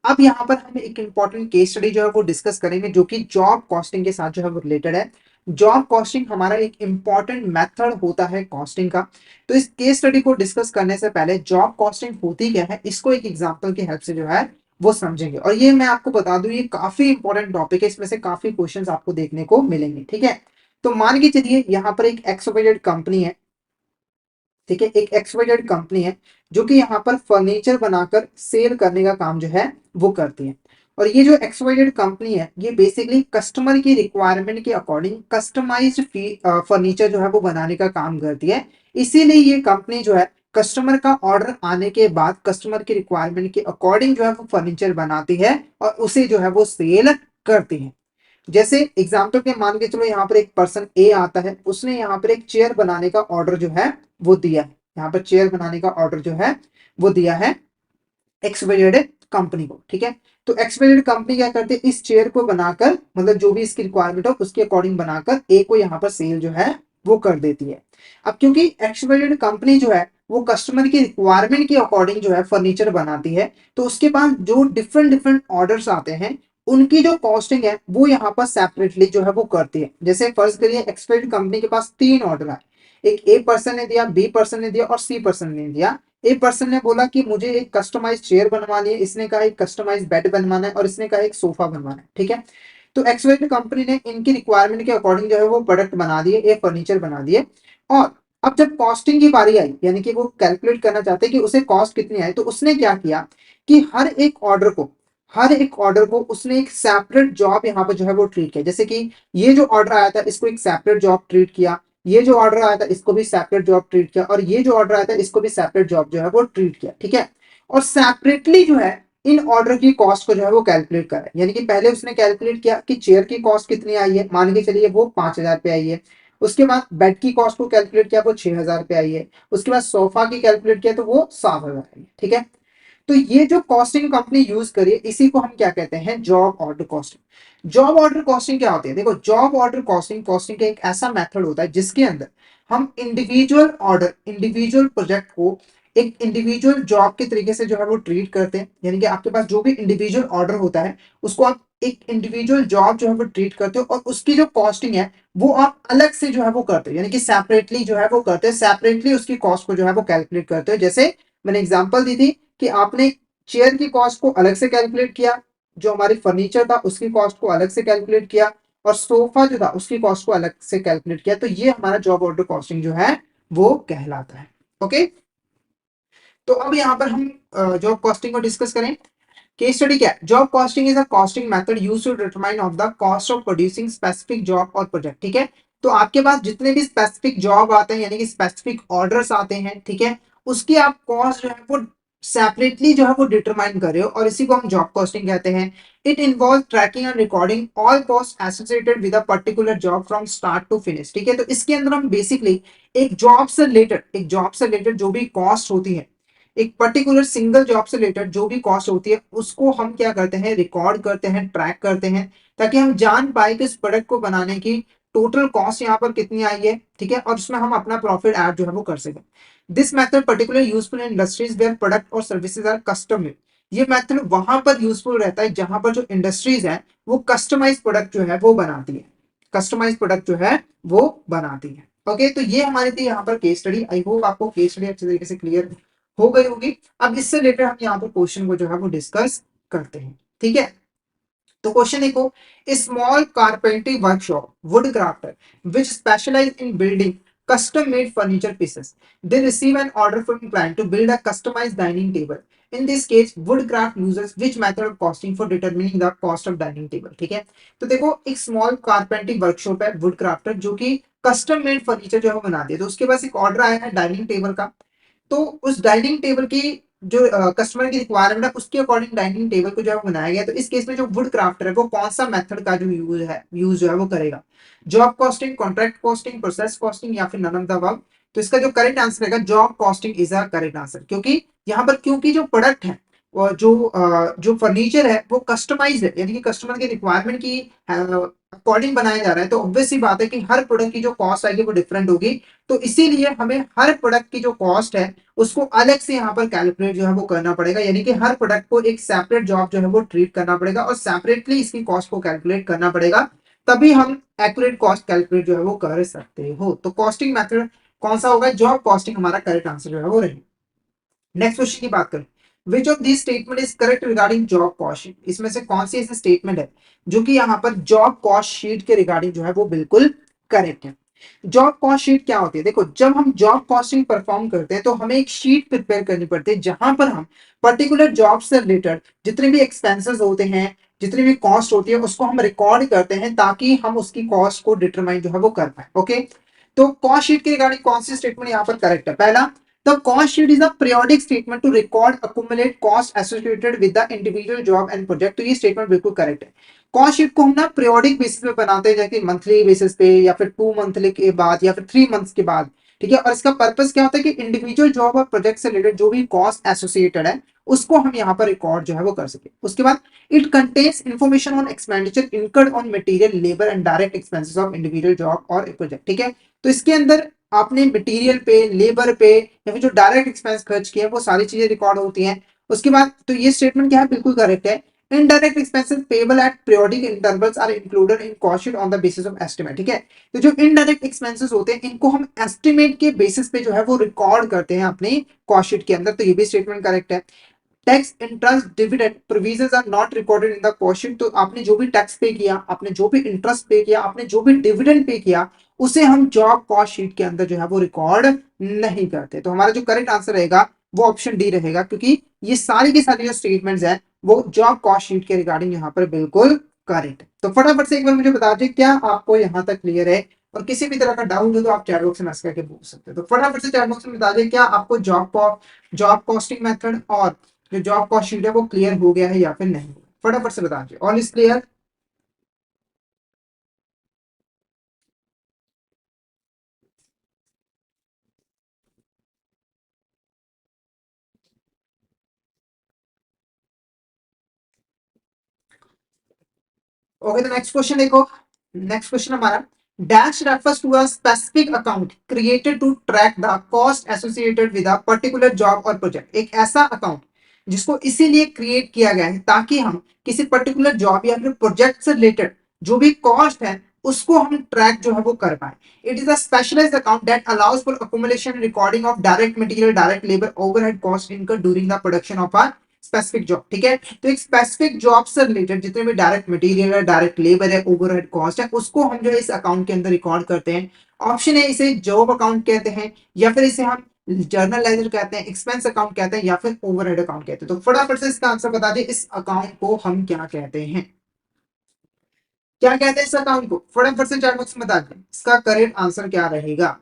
अब यहाँ पर हम एक इंपॉर्टेंट केस स्टडी जो है वो डिस्कस करेंगे, जो कि जॉब कॉस्टिंग के साथ जो है वो रिलेटेड है। जॉब कॉस्टिंग हमारा एक इंपॉर्टेंट मेथड होता है कॉस्टिंग का। तो इस केस स्टडी को डिस्कस करने से पहले जॉब कॉस्टिंग होती क्या है, इसको एक एग्जांपल की हेल्प से जो है वो समझेंगे। और ये मैं आपको बता दूं, ये काफी इंपॉर्टेंट टॉपिक है, इसमें से काफी क्वेश्चंस आपको देखने को मिलेंगे। ठीक है, तो मान के चलिए यहाँ पर एक एक्सवाइजेड कंपनी है। ठीक है, एक एक्सवाइजेड कंपनी है जो कि यहाँ पर फर्नीचर बनाकर सेल करने का काम जो है वो करती है। और ये जो एक्सवाइजेड कंपनी है, ये बेसिकली कस्टमर की रिक्वायरमेंट के अकॉर्डिंग कस्टमाइज्ड फर्नीचर जो है वो बनाने का काम करती है। इसीलिए ये कंपनी जो है कस्टमर का ऑर्डर आने के बाद कस्टमर की रिक्वायरमेंट के अकॉर्डिंग जो है वो फर्नीचर बनाती है और उसे जो है वो सेल करती है। जैसे एग्जाम्पल के मान के चलो, यहाँ पर एक पर्सन ए आता है, उसने यहाँ पर एक चेयर बनाने का ऑर्डर जो है वो दिया है। यहाँ पर चेयर बनाने का ऑर्डर जो है वो दिया है एक्सवाइजेड कंपनी को। ठीक है, तो एक्सवाइजेड कंपनी क्या करती है, इस चेयर को बनाकर, मतलब जो भी इसकी रिक्वायरमेंट हो उसके अकॉर्डिंग बनाकर ए को यहाँ पर सेल जो है वो कर देती है। अब क्योंकि एक्सवाइजेड कंपनी जो है वो कस्टमर की रिक्वायरमेंट के अकॉर्डिंग जो है फर्नीचर बनाती है, तो उसके पास जो डिफरेंट डिफरेंट ऑर्डर्स आते हैं, उनकी जो कॉस्टिंग है वो यहाँ पर सेपरेटली जो है वो करती है। जैसे फर्ज करिए एक्सवाइजेड कंपनी के पास 3 ऑर्डर आए, एक ए पर्सन ने दिया, बी पर्सन ने दिया और सी पर्सन ने दिया। एक पर्सन ने बोला कि मुझे एक कस्टमाइज चेयर बनवानी है, इसने कहा एक कस्टमाइज बेड बनवाना है और इसने कहा एक सोफा बनवाना है। ठीक है, तो एक्सवाइजेड कंपनी ने इनकी रिक्वायरमेंट के अकॉर्डिंग जो है वो प्रोडक्ट बना दिए, ये फर्नीचर बना दिए। और अब जब कॉस्टिंग की बारी आई, यानी कि वो कैलकुलेट करना चाहते हैं कि उसे कॉस्ट कितनी आई, तो उसने क्या किया कि हर एक ऑर्डर को उसने एक सेपरेट जॉब यहाँ पर जो है वो ट्रीट किया। जैसे कि ये जो ऑर्डर आया था इसको एक सेपरेट जॉब ट्रीट किया, ये जो ऑर्डर आया था इसको भी सेपरेट जॉब ट्रीट किया, और ये जो ऑर्डर आया था इसको भी सेपरेट जॉब जो है वो ट्रीट किया। ठीक है, और सेपरेटली जो है इन ऑर्डर की कॉस्ट को जो है वो कैलकुलेट करा। यानी कि पहले उसने कैलकुलेट किया कि चेयर की कॉस्ट कितनी आई है, मान के चलिए वो 5,000 पे आई है। उसके बाद बेड की कॉस्ट को कैलकुलेट किया, वो 6,000 पे आई है। उसके बाद सोफा की कैलकुलेट किया तो वो 7,000 आई है। ठीक है, तो ये जो कॉस्टिंग कंपनी यूज करिए, इसी को हम क्या कहते हैं, job order costing. Job order costing क्या होती है, देखो जॉब ऑर्डर कॉस्टिंग कॉस्टिंग का एक ऐसा मेथड होता है जिसके अंदर हम इंडिविजुअल ऑर्डर, इंडिविजुअल प्रोजेक्ट को एक इंडिविजुअल जॉब के तरीके से जो है वो ट्रीट करते हैं। यानी कि आपके पास जो भी इंडिविजुअल ऑर्डर होता है उसको आप एक इंडिविजुअल जॉब जो है वो ट्रीट करते हो, और उसकी जो कॉस्टिंग है वो आप अलग से जो है वो करते हो, यानी कि सेपरेटली जो है वो करते हैं, सेपरेटली उसकी कॉस्ट को जो है वो कैलकुलेट करते हो। जैसे मैंने एग्जांपल दी थी कि आपने चेयर की कॉस्ट को अलग से कैलकुलेट किया, जो हमारी फर्नीचर था उसकी कॉस्ट को अलग से कैलकुलेट किया, और सोफा जो था उसकी कॉस्ट को अलग से कैलकुलेट किया। तो ये हमारा जॉब ऑर्डर कॉस्टिंग जो है वो कहलाता है। ओके, तो अब यहाँ पर हम जॉब कॉस्टिंग को डिस्कस करें। केस स्टडी क्या है, job costing is a costing method used to determine of the cost of producing specific job और प्रोजेक्ट। ठीक है, तो आपके पास जितने भी स्पेसिफिक जॉब आते हैं, यानी कि स्पेसिफिक ऑर्डर्स आते हैं, ठीक है, उसकी आप कॉस्ट जो है वो सेपरेटली जो है वो डिटरमाइन कर रहे हो, और इसी को हम जॉब कॉस्टिंग कहते हैं। It involve tracking and recording all cost associated with a particular job from start to finish. ठीक है, तो इसके अंदर हम बेसिकली एक जॉब से रिलेटेड जो भी कॉस्ट होती है, एक पर्टिकुलर सिंगल जॉब से रिलेटेड जो भी कॉस्ट होती है उसको हम क्या करते हैं, रिकॉर्ड करते हैं, ट्रैक करते हैं, ताकि हम जान पाए कि इस प्रोडक्ट को बनाने की टोटल कॉस्ट यहाँ पर कितनी आई है। ठीक है, और उसमें हम अपना प्रॉफिट ऐड जो है वो कर सकें। This method particular useful in industries where product और सर्विसेज आर कस्टम मेड। ये मेथड वहां पर यूजफुल रहता है जहां पर जो इंडस्ट्रीज है वो कस्टमाइज प्रोडक्ट जो है वो बनाती है, कस्टमाइज प्रोडक्ट जो है वो बनाती है। ओके, तो ये हमारी थी यहाँ पर केस स्टडी। आई होप आपको केस स्टडी अच्छे तरीके से क्लियर हो गई होगी। अब इससे रिलेटेड हम यहाँ पर क्वेश्चन को जो है वो डिस्कस करते हैं। ठीक है, तो क्वेश्चन देखो, small carpentry workshop wood crafter which specialize in building custom made furniture pieces, they receive an order from client to build a customized dining table. In this case woodcraft uses which method of costing for determining the cost of dining table? ठीक है, तो देखो एक small carpentry workshop है would crafter जो कि custom made furniture जो है वो बनाती है। तो उसके पास एक ऑर्डर आया है डाइनिंग टेबल का, तो उस डाइनिंग टेबल की जो कस्टमर की रिक्वायरमेंट है उसके अकॉर्डिंग डाइनिंग टेबल को जो है वो बनाया गया। तो इस केस में जो वुड क्राफ्टर है वो कौन सा मेथड का जो यूज जो है वो करेगा, job costing, contract costing, process costing, या फिर नन ऑफ द अबव? तो इसका जो करेक्ट आंसर है job costing is a correct answer, क्योंकि यहाँ पर क्योंकि जो प्रोडक्ट है जो फर्नीचर है वो कस्टमाइज है, यानी कि कस्टमर की रिक्वायरमेंट की अकॉर्डिंग बनाया जा रहा है, तो ऑब्वियस सी बात है कि हर प्रोडक्ट की जो कॉस्ट आएगी वो डिफरेंट होगी। तो इसीलिए हमें हर प्रोडक्ट की जो कॉस्ट है उसको अलग से यहाँ पर कैलकुलेट जो है वो करना पड़ेगा, यानी कि हर प्रोडक्ट को एक सेपरेट जॉब जो है वो ट्रीट करना पड़ेगा और सेपरेटली इसकी कॉस्ट को कैलकुलेट करना पड़ेगा, तभी हम एक्यूरेट कॉस्ट कैलकुलेट जो है वो कर सकते हो। तो कॉस्टिंग मेथड कौन सा होगा? जॉब कॉस्टिंग हमारा करेक्ट आंसर जो है वो रहेगा। नेक्स्ट क्वेश्चन की बात करें, which of this statement is correct regarding job cost sheet? इसमें से कौन सी ऐसी स्टेटमेंट है जो कि यहाँ पर जॉब कॉस्ट शीट के रिगार्डिंग जो है वो बिल्कुल करेक्ट है। जॉब कॉस्ट शीट क्या होती है? देखो, जब हम जॉब कॉस्टिंग परफॉर्म करते हैं तो हमें एक शीट प्रिपेयर करनी पड़ती है जहां पर हम पर्टिकुलर जॉब से रिलेटेड जितने भी एक्सपेंसेस होते हैं, जितनी भी कॉस्ट होती है, उसको हम रिकॉर्ड करते हैं ताकि हम उसकी कॉस्ट को डिटरमाइन जो है वो कर पाए। ओके, तो कॉस्ट शीट के रिगार्डिंग कौन सी स्टेटमेंट यहाँ पर करेक्ट है? पहला, the cost sheet is a periodic statement to record accumulate cost associated with the individual job and project। तो ये स्टेटमेंट बिल्कुल करेक्ट है। कॉस्ट शीट को हम ना पीरियोडिक बेसिस पे बनाते हैं, जैसे मंथली बेसिस पे या फिर 2 मंथली के बाद या फिर 3 मंथ्स के बाद। ठीक है, और इसका पर्पस क्या होता है कि इंडिविजुअल जॉब और प्रोजेक्ट से रिलेटेड जो भी कॉस्ट एसोसिएटेड है उसको हम यहाँ पर रिकॉर्ड जो है वो कर सके। उसके बाद it contains information on expenditure incurred on material labour and direct expenses of individual job और प्रोजेक्ट। ठीक है, तो इसके अंदर आपने मटेरियल पे, लेबर पे या फिर जो डायरेक्ट एक्सपेंस खर्च किए वो सारी चीजें रिकॉर्ड होती हैं। उसके बाद तो ये स्टेटमेंट क्या है? बिल्कुल करेक्ट है। Indirect expenses payable at periodic intervals are included in cost sheet on the basis of estimate. ठीक है, तो जो इनडायरेक्ट एक्सपेंसेस होते हैं इनको हम एस्टिमेट के बेसिस पे जो है वो रिकॉर्ड करते हैं अपनी कॉस्ट शीट के अंदर, तो ये भी स्टेटमेंट करेक्ट है। Tax, interest, dividend provisions are not recorded in the cost sheet. तो आपने जो भी टैक्स पे किया, आपने जो भी इंटरेस्ट पे किया, आपने जो भी डिविडेंड पे किया, उसे हम जॉब कॉस्ट शीट के अंदर जो है वो रिकॉर्ड नहीं करते। तो हमारा जो करेक्ट आंसर रहेगा वो ऑप्शन डी रहेगा, क्योंकि ये सारी की सारी जो स्टेटमेंट्स हैं वो जॉब कॉस्ट शीट के रिगार्डिंग यहाँ पर बिल्कुल करेक्ट है। तो फटाफट से एक बार मुझे बता दीजिए, क्या आपको यहाँ तक क्लियर है? और किसी भी तरह का डाउट हो तो आप चैट बॉक्स में मैसेज करके पूछ सकते हैं। तो फटाफट से चैट बॉक्स में बता दीजिए, क्या आपको जॉब कॉस्टिंग मेथड और जो जॉब कॉस्ट शीट है वो क्लियर हो गया है या फिर नहीं? फटाफट से बता दीजिए, ऑल इज क्लियर। ओके, तो नेक्स्ट क्वेश्चन देखो। नेक्स्ट क्वेश्चन हमारा, dash refers to a specific account created to track the cost associated with a particular job और प्रोजेक्ट। एक ऐसा अकाउंट जिसको इसीलिए क्रिएट किया गया है ताकि हम किसी पर्टिकुलर जॉब या फिर प्रोजेक्ट से रिलेटेड जो भी कॉस्ट है उसको हम ट्रैक जो है वो कर पाए। It is a specialized account that allows for accommodation recording of direct material, direct labour, overhead cost incurred during the production of a specific job. ठीक है, तो एक स्पेसिफिक जॉब से रिलेटेड जितने भी डायरेक्ट मटेरियल है, डायरेक्ट लेबर है, overhead cost है, उसको हम जो है इस अकाउंट के अंदर रिकॉर्ड करते हैं। ऑप्शन है, इसे जॉब अकाउंट कहते हैं, या फिर इसे हम जर्नल लेजर कहते हैं, एक्सपेंस अकाउंट कहते हैं, या फिर ओवरहेड अकाउंट कहते हैं। तो फटाफट से इसका आंसर बता दिए, इस अकाउंट को हम क्या कहते हैं? क्या कहते हैं इस अकाउंट को? फटाफट से चैट बॉक्स में बता दें, इसका करेक्ट आंसर क्या रहेगा?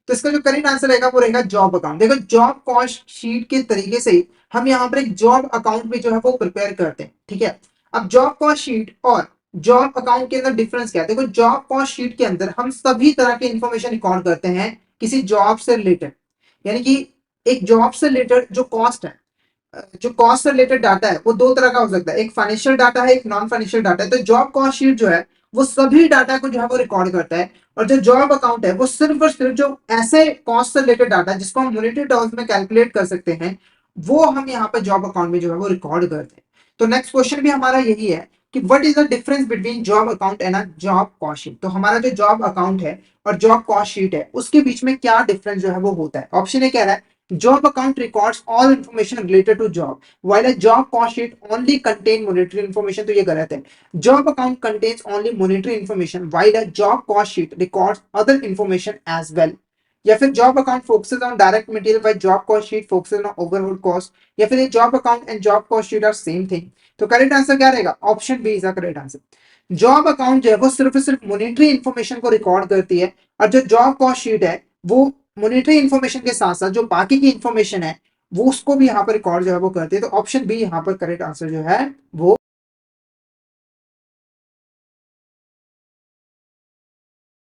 तो इसका जो करेक्ट आंसर रहेगा वो रहेगा जॉब अकाउंट। देखो, जॉब कॉस्ट शीट के तरीके से ही हम यहाँ पर एक जॉब अकाउंट भी जो है वो प्रिपेयर करते हैं। ठीक है, अब जॉब कॉस्ट शीट और जॉब अकाउंट के अंदर डिफरेंस क्या है? देखो, जॉब कॉस्ट शीट के अंदर हम सभी तरह की इंफॉर्मेशन रिकॉर्ड करते हैं किसी जॉब से रिलेटेड, यानी कि एक जॉब से रिलेटेड जो कॉस्ट है, जो कॉस्ट से रिलेटेड डाटा है वो दो तरह का हो सकता है, एक फाइनेंशियल डाटा है, एक नॉन फाइनेंशियल डाटा है। तो जॉब कॉस्ट शीट जो है वो सभी डाटा को जो है वो रिकॉर्ड करता है, और जो जॉब अकाउंट है वो सिर्फ और सिर्फ जो ऐसे कॉस्ट से रिलेटेड डाटा जिसको हम मॉनेटरी टर्म्स में कैलकुलेट कर सकते हैं वो हम यहाँ पे जॉब अकाउंट में जो है वो रिकॉर्ड करते हैं। तो नेक्स्ट क्वेश्चन भी हमारा यही है कि what is the difference between job account and a job cost sheet? तो हमारा जो जॉब अकाउंट है और जॉब कॉस्ट शीट है उसके बीच में क्या डिफरेंस जो है वो होता है? ऑप्शन ए कह रहा है, job account records all information related to job while a job cost sheet only contain monetary information। तो ये गलत है। job account contains only monetary information while a job cost sheet records other information as well। या फिर job account focuses on direct material while job cost sheet focuses on overhead cost, या फिर job account and job cost sheet are same thing। तो correct answer क्या रहेगा? Option B is the correct answer. Job account जो है वो सिर्फ monetary information को रिकॉर्ड करती है, और जो जॉब कॉस्ट शीट है वो मॉनेटरी इंफॉर्मेशन के साथ साथ जो बाकी की इंफॉर्मेशन है वो उसको भी यहाँ पर रिकॉर्ड जो है वो करते हैं। तो ऑप्शन बी यहाँ पर करेक्ट आंसर जो है वो